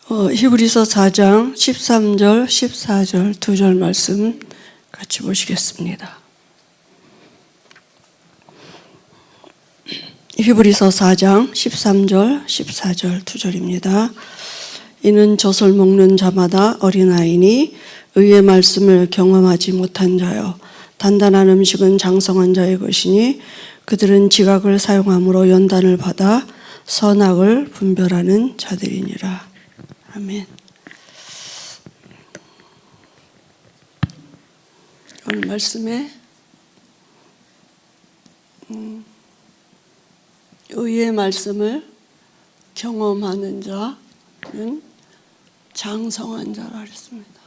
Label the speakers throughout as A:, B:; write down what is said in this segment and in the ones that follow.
A: 히브리서 4장 13절, 14절 두 절 말씀 같이 보시겠습니다. 히브리서 4장 13절, 14절 두 절입니다. 이는 젖을 먹는 자마다 어린아이니 의의 말씀을 경험하지 못한 자여 단단한 음식은 장성한 자의 것이니 그들은 지각을 사용함으로 연단을 받아 선악을 분별하는 자들이니라. 아멘. 오늘 말씀에 의의 말씀을 경험하는 자는 장성한 자라 했습니다.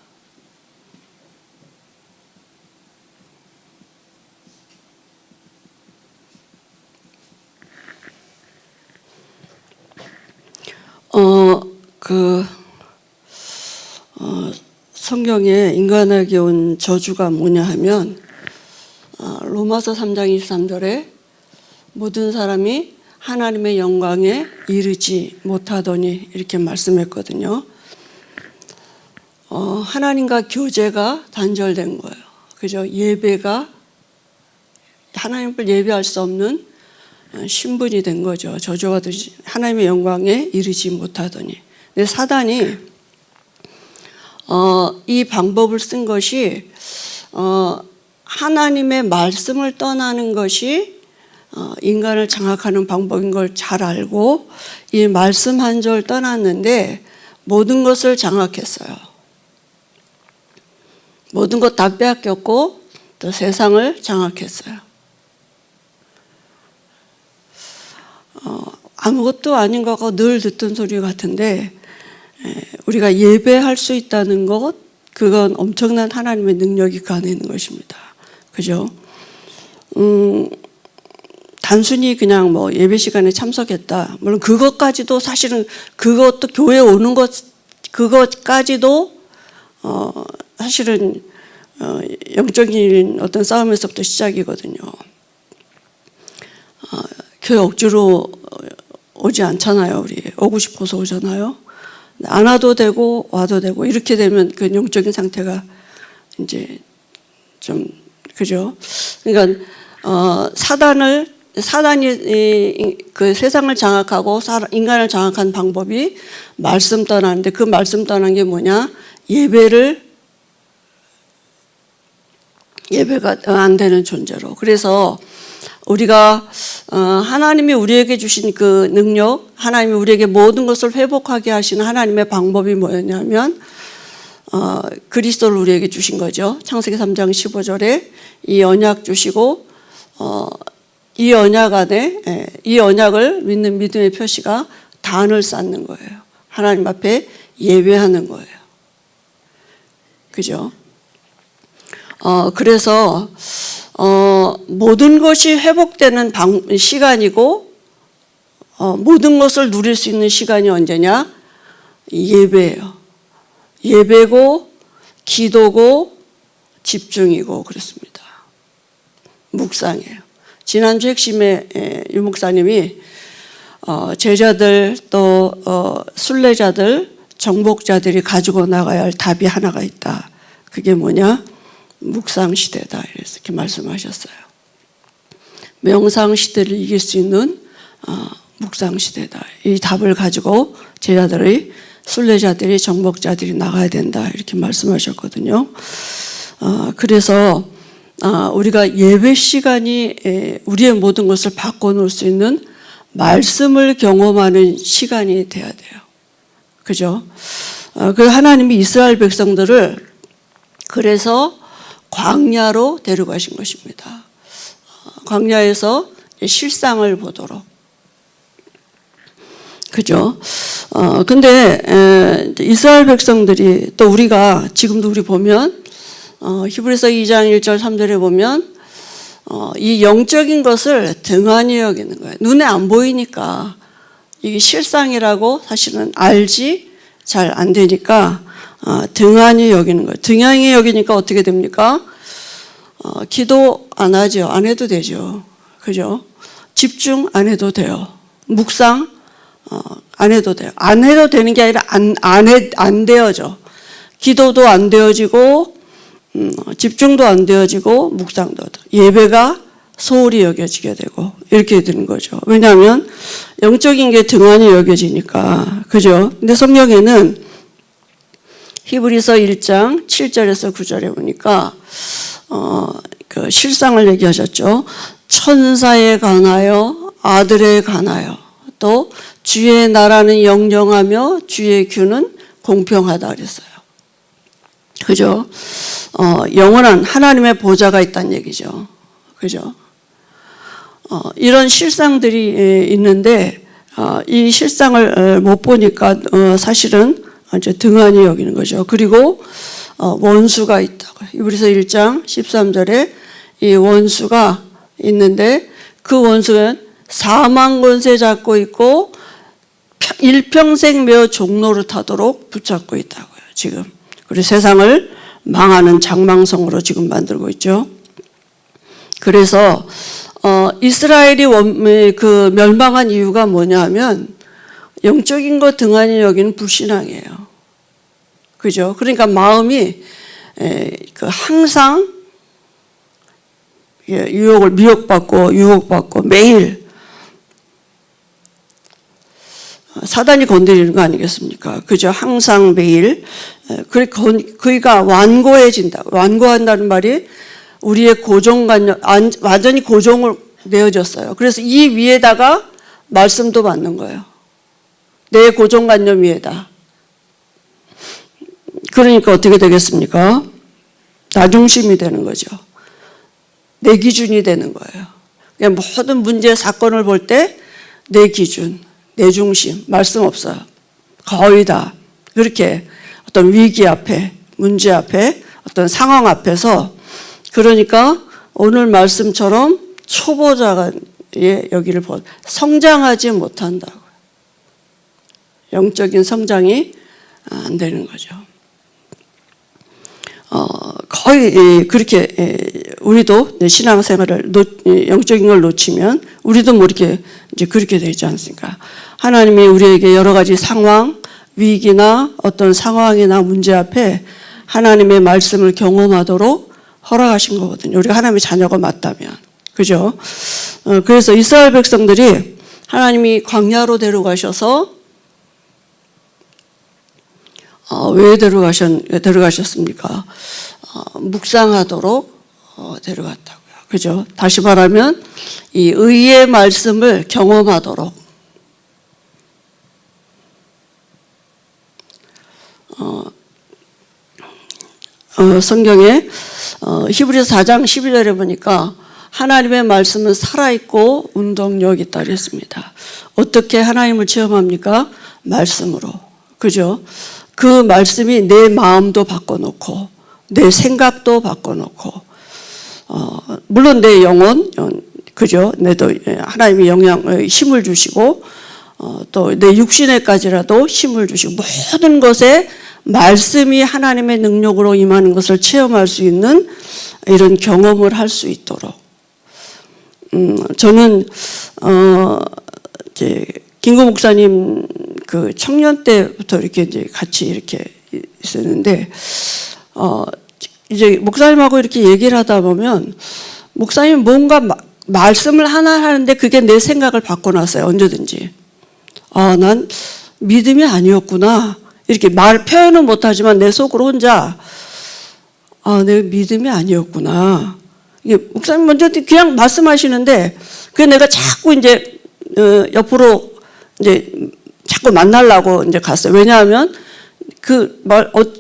A: 성경에 인간에게 온 저주가 뭐냐 하면 로마서 3장 23절에 모든 사람이 하나님의 영광에 이르지 못하더니 이렇게 말씀했거든요. 하나님과 교제가 단절된 거예요. 그죠? 예배가 하나님을 예배할 수 없는 신분이 된 거죠. 저주가 되지 하나님의 영광에 이르지 못하더니. 근데 사단이 이 방법을 쓴 것이 하나님의 말씀을 떠나는 것이 인간을 장악하는 방법인 걸 잘 알고 이 말씀 한 절 떠났는데 모든 것을 장악했어요. 모든 것 다 빼앗겼고 또 세상을 장악했어요. 아무것도 아닌 것 같고 늘 듣던 소리 같은데 우리가 예배할 수 있다는 것, 그건 엄청난 하나님의 능력이 그 안에 있는 것입니다. 그죠? 단순히 그냥 뭐 예배 시간에 참석했다. 물론 그것까지도 사실은 그것도 교회 오는 것, 그것까지도 사실은 영적인 어떤 싸움에서부터 시작이거든요. 교회 억지로 오지 않잖아요. 우리 오고 싶어서 오잖아요. 안 와도 되고 와도 되고 이렇게 되면 그 영적인 상태가 이제 좀 그죠? 그러니까 사단이 그 세상을 장악하고 인간을 장악한 방법이 말씀 떠나는데 그 말씀 떠난 게 뭐냐? 예배가 안 되는 존재로. 그래서 우리가 하나님이 우리에게 주신 그 능력, 하나님이 우리에게 모든 것을 회복하게 하시는 하나님의 방법이 뭐였냐면 그리스도를 우리에게 주신 거죠. 창세기 3장 15절에 이 언약 주시고 이 언약 안에 이 언약을 믿는 믿음의 표시가 단을 쌓는 거예요. 하나님 앞에 예배하는 거예요. 그죠? 그래서 모든 것이 회복되는 시간이고 모든 것을 누릴 수 있는 시간이 언제냐? 예배예요. 예배고 기도고 집중이고 그렇습니다. 묵상이에요. 지난주 핵심에 유 목사님이 제자들 또 순례자들 정복자들이 가지고 나가야 할 답이 하나가 있다. 그게 뭐냐? 묵상 시대다. 이렇게 말씀하셨어요. 명상 시대를 이길 수 있는 묵상 시대다. 이 답을 가지고 제자들의 순례자들이 정복자들이 나가야 된다. 이렇게 말씀하셨거든요. 그래서 우리가 예배 시간이 우리의 모든 것을 바꿔놓을 수 있는 말씀을 경험하는 시간이 돼야 돼요. 그죠? 그 하나님이 이스라엘 백성들을 그래서 광야로 데려가신 것입니다. 광야에서 실상을 보도록. 그죠? 근데 이스라엘 백성들이 또 우리가 지금도 우리 보면 히브리서 2장 1절 3절에 보면 이 영적인 것을 등한히 여기는 거예요. 눈에 안 보이니까 이게 실상이라고 사실은 알지 잘 안 되니까 등한히 여기는 거예요. 등한히 여기니까 어떻게 됩니까? 기도 안 하죠. 안 해도 되죠. 그죠? 집중 안 해도 돼요. 묵상 안 해도 돼요. 안 해도 되는 게 아니라 안 되어져. 기도도 안 되어지고, 집중도 안 되어지고, 묵상도 예배가 소홀히 여겨지게 되고, 이렇게 되는 거죠. 왜냐하면 영적인 게 등한히 여겨지니까. 그죠? 근데 성경에는 히브리서 1장 7절에서 9절에 보니까, 그 실상을 얘기하셨죠. 천사에 관하여, 아들에 관하여, 또 주의 나라는 영영하며 주의 규는 공평하다 그랬어요. 그죠? 영원한 하나님의 보좌가 있다는 얘기죠. 그죠? 이런 실상들이 있는데, 이 실상을 못 보니까, 사실은 이제 등한히 여기는 거죠. 그리고, 원수가 있다고요. 히브리서 1장 13절에 이 원수가 있는데, 그 원수는 사망 권세 잡고 있고, 일평생 매어 종노릇하도록 붙잡고 있다고요, 지금. 우리 세상을 망하는 장망성으로 지금 만들고 있죠. 그래서 이스라엘이 그 멸망한 이유가 뭐냐면 영적인 것 등한히 여기는 불신앙이에요. 그죠? 그러니까 마음이 항상 유혹받고 매일 사단이 건드리는 거 아니겠습니까? 그죠? 항상 매일. 그러니까 완고해진다. 완고한다는 말이 우리의 고정관념, 완전히 고정을 내어졌어요. 그래서 이 위에다가 말씀도 받는 거예요. 내 고정관념 위에다. 그러니까 어떻게 되겠습니까? 나중심이 되는 거죠. 내 기준이 되는 거예요. 그냥 모든 문제, 사건을 볼 때 내 기준, 내 중심, 말씀 없어요. 거의 다. 그렇게 어떤 위기 앞에, 문제 앞에, 어떤 상황 앞에서 그러니까 오늘 말씀처럼 초보자가 여기를 성장하지 못한다고요. 영적인 성장이 안 되는 거죠. 거의 그렇게 우리도 신앙생활을 영적인 걸 놓치면 우리도 모르게 이제 그렇게 되지 않습니까? 하나님이 우리에게 여러 가지 상황, 위기나 어떤 상황이나 문제 앞에 하나님의 말씀을 경험하도록 허락하신 거거든요. 우리가 하나님의 자녀가 맞다면. 그죠? 그래서 이스라엘 백성들이 하나님이 광야로 데려가셔서 왜 데려가셨습니까? 묵상하도록 데려갔다고요. 그죠? 다시 말하면 이 의의 말씀을 경험하도록 성경에 히브리서 4장 12절에 보니까 하나님의 말씀은 살아있고 운동력 있다 그랬습니다. 어떻게 하나님을 체험합니까? 말씀으로. 그죠? 그 말씀이 내 마음도 바꿔놓고 내 생각도 바꿔놓고 물론 내 영혼, 그죠? 내도 하나님이 힘을 주시고 또 내 육신에까지라도 힘을 주시고 모든 것에 말씀이 하나님의 능력으로 임하는 것을 체험할 수 있는 이런 경험을 할 수 있도록 저는 이제 김구 목사님 그 청년 때부터 이렇게 이제 같이 이렇게 있었는데 이제 목사님하고 이렇게 얘기를 하다 보면 목사님 뭔가 말씀을 하나 하는데 그게 내 생각을 바꿔놨어요. 언제든지. 난 믿음이 아니었구나. 이렇게 표현은 못하지만 내 속으로 혼자 내 믿음이 아니었구나. 이게 목사님 먼저 그냥 말씀하시는데 그 내가 자꾸 이제 옆으로 이제 자꾸 만나려고 이제 갔어요. 왜냐하면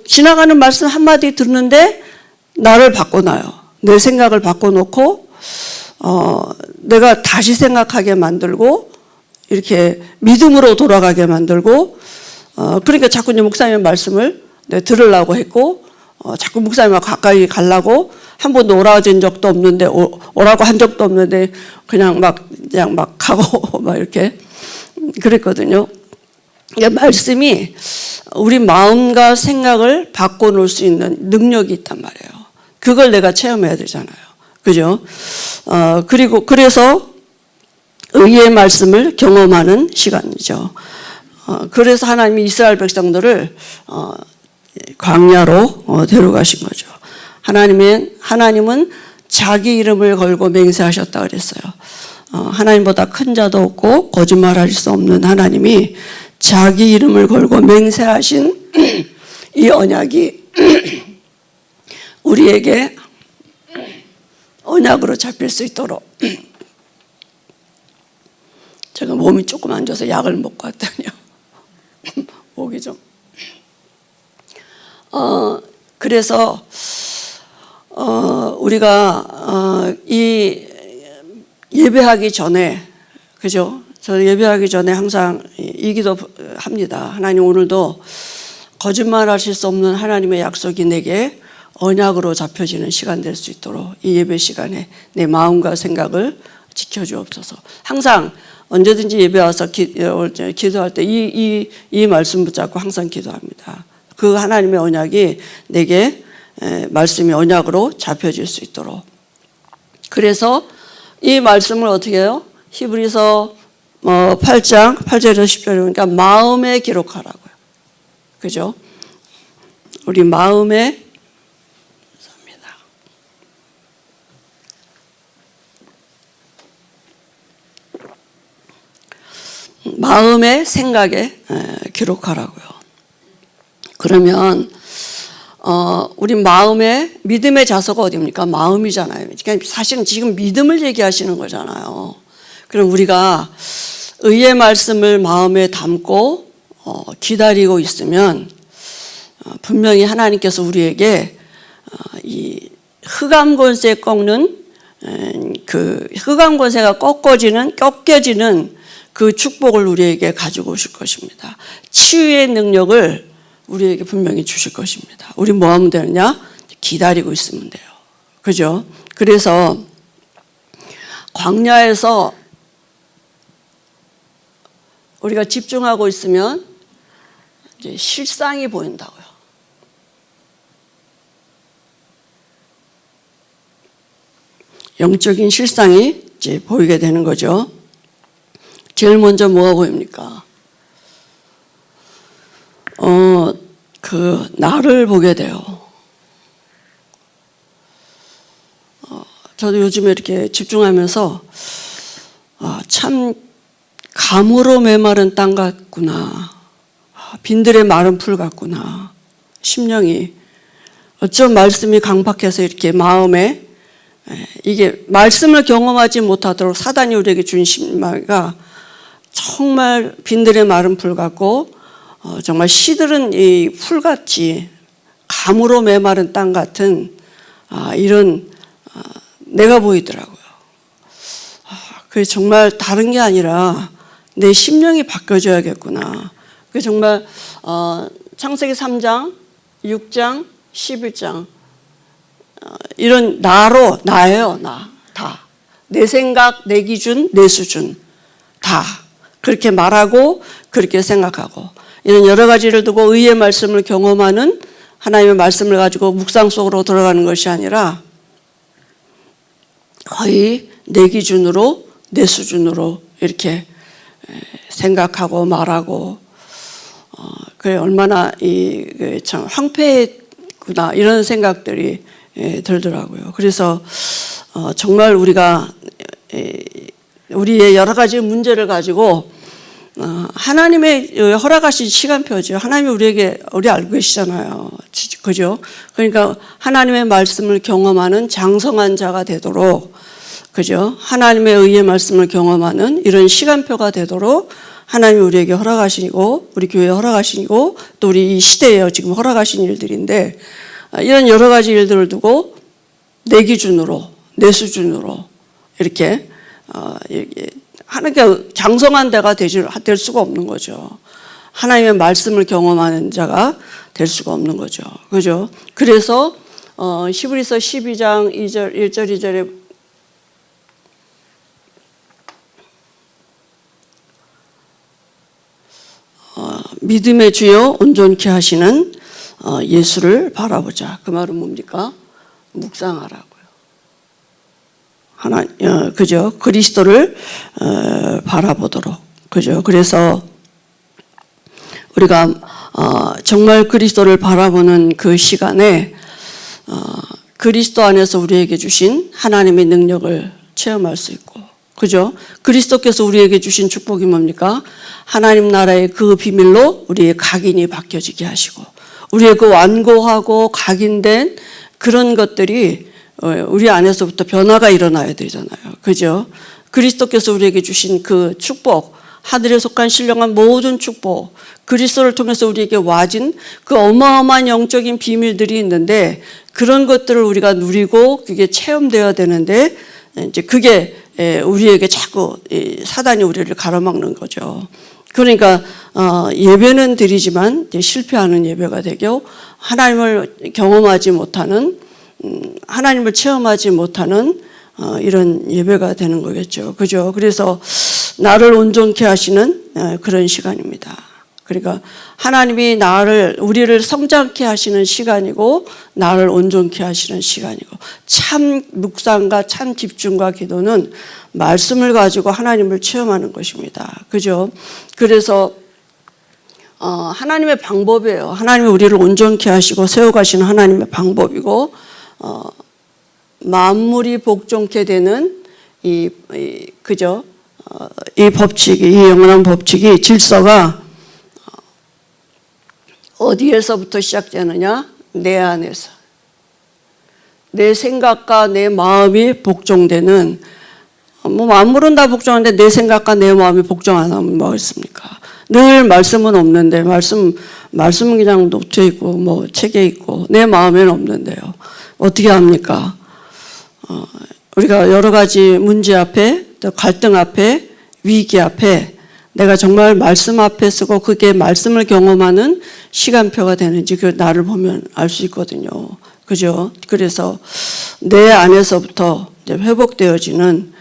A: 지나가는 말씀 한마디 듣는데 나를 바꿔놔요. 내 생각을 바꿔놓고 내가 다시 생각하게 만들고 이렇게 믿음으로 돌아가게 만들고 그러니까 자꾸 이제 목사님의 말씀을 들으려고 했고 자꾸 목사님하고 가까이 가려고 한 번도 오라진 적도 없는데 오라고 한 적도 없는데 그냥 막 가고 막 이렇게 그랬거든요. 그러니까 말씀이 우리 마음과 생각을 바꿔놓을 수 있는 능력이 있단 말이에요. 그걸 내가 체험해야 되잖아요. 그죠? 그래서 의의 말씀을 경험하는 시간이죠. 그래서 하나님이 이스라엘 백성들을 광야로 데려가신 거죠. 하나님은 자기 이름을 걸고 맹세하셨다 그랬어요. 하나님보다 큰 자도 없고 거짓말할 수 없는 하나님이 자기 이름을 걸고 맹세하신 이 언약이 우리에게 언약으로 잡힐 수 있도록. 제가 몸이 조금 안 좋아서 약을 먹고 왔더니요. 목이 좀. 그래서 우리가 이 예배하기 전에, 그죠? 저 예배하기 전에 항상 이 기도 합니다. 하나님, 오늘도 거짓말하실 수 없는 하나님의 약속이 내게 언약으로 잡혀지는 시간 될 수 있도록 이 예배 시간에 내 마음과 생각을 지켜주옵소서. 항상 언제든지 예배 와서 기도할 때 이 말씀 붙잡고 항상 기도합니다. 그 하나님의 언약이 내게 말씀이 언약으로 잡혀질 수 있도록. 그래서 이 말씀을 어떻게 해요? 히브리서 8장 8절에서 10절에 그러니까 마음에 기록하라고요. 그죠? 우리 마음에 마음의 생각에 기록하라고요. 그러면 우리 마음의 믿음의 자소가 어디입니까? 마음이잖아요. 그러니까 사실은 지금 믿음을 얘기하시는 거잖아요. 그럼 우리가 의의 말씀을 마음에 담고 기다리고 있으면 분명히 하나님께서 우리에게 이 흑암 권세 꺾는 그 흑암 권세가 꺾여지는 그 축복을 우리에게 가지고 오실 것입니다. 치유의 능력을 우리에게 분명히 주실 것입니다. 우리 뭐 하면 되느냐? 기다리고 있으면 돼요. 그죠? 그래서 광야에서 우리가 집중하고 있으면 이제 실상이 보인다고요. 영적인 실상이 이제 보이게 되는 거죠. 제일 먼저 뭐가 보입니까? 나를 보게 돼요. 저도 요즘에 이렇게 집중하면서 참 감으로 메마른 땅 같구나. 빈들의 마른 풀 같구나. 심령이 어쩜 말씀이 강박해서 이렇게 마음에 이게 말씀을 경험하지 못하도록 사단이 우리에게 준 신마가 정말 빈들의 마른 풀 같고 정말 시들은 이 풀같이 감으로 메마른 땅 같은 이런 내가 보이더라고요. 그게 정말 다른 게 아니라 내 심령이 바뀌어져야겠구나. 그게 정말 창세기 3장, 6장, 11장 이런 나예요. 다. 내 생각, 내 기준, 내 수준 다 그렇게 말하고 그렇게 생각하고 이런 여러 가지를 두고 의의 말씀을 경험하는 하나님의 말씀을 가지고 묵상 속으로 들어가는 것이 아니라 거의 내 기준으로 내 수준으로 이렇게 생각하고 말하고 그래 얼마나 참 황폐했구나 이런 생각들이 들더라고요. 그래서 정말 우리가 우리의 여러 가지 문제를 가지고 하나님의 허락하신 시간표죠. 하나님이 우리 알고 계시잖아요. 그죠? 그러니까 하나님의 말씀을 경험하는 장성한 자가 되도록, 그죠? 하나님의 의의 말씀을 경험하는 이런 시간표가 되도록 하나님이 우리에게 허락하시고, 우리 교회에 허락하시고, 또 우리 이 시대에 지금 허락하신 일들인데, 이런 여러 가지 일들을 두고 내 기준으로, 내 수준으로 이렇게 하나님께 장성한 자가 될 수가 없는 거죠. 하나님의 말씀을 경험하는 자가 될 수가 없는 거죠. 그죠? 그래서 히브리서 12장 1절 2절에 믿음의 주요 온전케 하시는 예수를 바라보자. 그 말은 뭡니까? 묵상하라고요. 그죠? 그리스도를 바라보도록, 그죠? 그래서 우리가 정말 그리스도를 바라보는 그 시간에 그리스도 안에서 우리에게 주신 하나님의 능력을 체험할 수 있고, 그죠? 그리스도께서 우리에게 주신 축복이 뭡니까? 하나님 나라의 그 비밀로 우리의 각인이 바뀌어지게 하시고, 우리의 그 완고하고 각인된 그런 것들이 우리 안에서부터 변화가 일어나야 되잖아요. 그죠? 그리스도께서 우리에게 주신 그 축복, 하늘에 속한 신령한 모든 축복, 그리스도를 통해서 우리에게 와진 그 어마어마한 영적인 비밀들이 있는데, 그런 것들을 우리가 누리고 그게 체험되어야 되는데, 이제 그게 우리에게 자꾸 사단이 우리를 가로막는 거죠. 그러니까 예배는 드리지만 실패하는 예배가 되고, 하나님을 경험하지 못하는, 하나님을 체험하지 못하는 이런 예배가 되는 거겠죠. 그죠? 그래서 나를 온전케 하시는 그런 시간입니다. 그러니까 하나님이 우리를 성장케 하시는 시간이고, 나를 온전케 하시는 시간이고, 참 묵상과 참 집중과 기도는 말씀을 가지고 하나님을 체험하는 것입니다. 그죠? 그래서 하나님의 방법이에요. 하나님이 우리를 온전케 하시고 세워가시는 하나님의 방법이고, 만물이 복종케 되는 그죠? 이 법칙이, 이 영원한 법칙이, 질서가 어디에서부터 시작되느냐? 내 안에서. 내 생각과 내 마음이 복종되는, 만물은 다 복종하는데 내 생각과 내 마음이 복종 안 하면 뭐겠습니까? 늘 말씀은 없는데, 말씀은 그냥 노트에 있고, 책에 있고, 내 마음에는 없는데요. 어떻게 합니까? 우리가 여러 가지 문제 앞에, 또 갈등 앞에, 위기 앞에, 내가 정말 말씀 앞에 서고 그게 말씀을 경험하는 시간표가 되는지 그 나를 보면 알 수 있거든요. 그죠? 그래서 내 안에서부터 이제 회복되어지는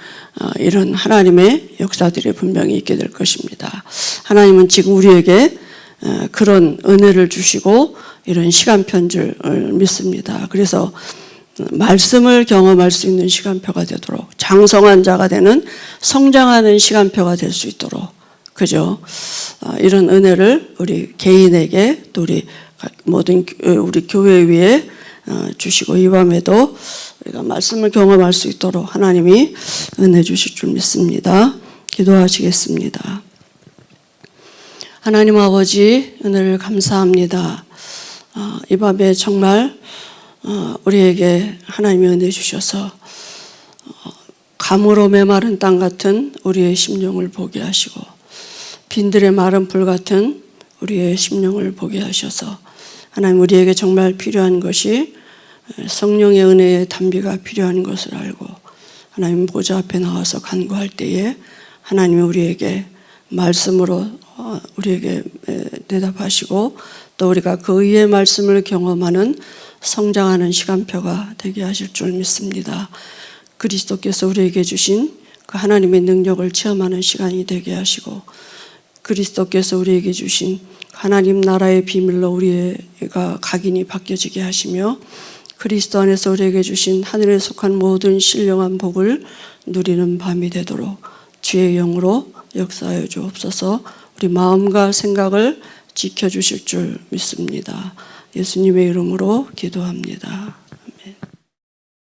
A: 이런 하나님의 역사들이 분명히 있게 될 것입니다. 하나님은 지금 우리에게 그런 은혜를 주시고 이런 시간표인 줄 믿습니다. 그래서 말씀을 경험할 수 있는 시간표가 되도록, 장성한 자가 되는, 성장하는 시간표가 될 수 있도록, 그죠? 이런 은혜를 우리 개인에게, 또 우리 모든 우리 교회 위에 주시고, 이 밤에도 우리가 말씀을 경험할 수 있도록 하나님이 은혜 주실 줄 믿습니다. 기도하시겠습니다. 하나님 아버지, 은혜를 감사합니다. 이 밤에 정말 우리에게 하나님이 은혜 주셔서 감으로 메마른 땅 같은 우리의 심령을 보게 하시고, 빈들의 마른 불 같은 우리의 심령을 보게 하셔서, 하나님 우리에게 정말 필요한 것이 성령의 은혜의 담비가 필요한 것을 알고, 하나님 보좌 앞에 나와서 간구할 때에 하나님이 우리에게 말씀으로 우리에게 대답하시고, 또 우리가 그 의의 말씀을 경험하는 성장하는 시간표가 되게 하실 줄 믿습니다. 그리스도께서 우리에게 주신 그 하나님의 능력을 체험하는 시간이 되게 하시고, 그리스도께서 우리에게 주신 하나님 나라의 비밀로 우리가 각인이 바뀌어지게 하시며, 그리스도 안에서 우리에게 주신 하늘에 속한 모든 신령한 복을 누리는 밤이 되도록 주의 영으로 역사하여 주옵소서. 우리 마음과 생각을 지켜주실 줄 믿습니다. 예수님의 이름으로 기도합니다.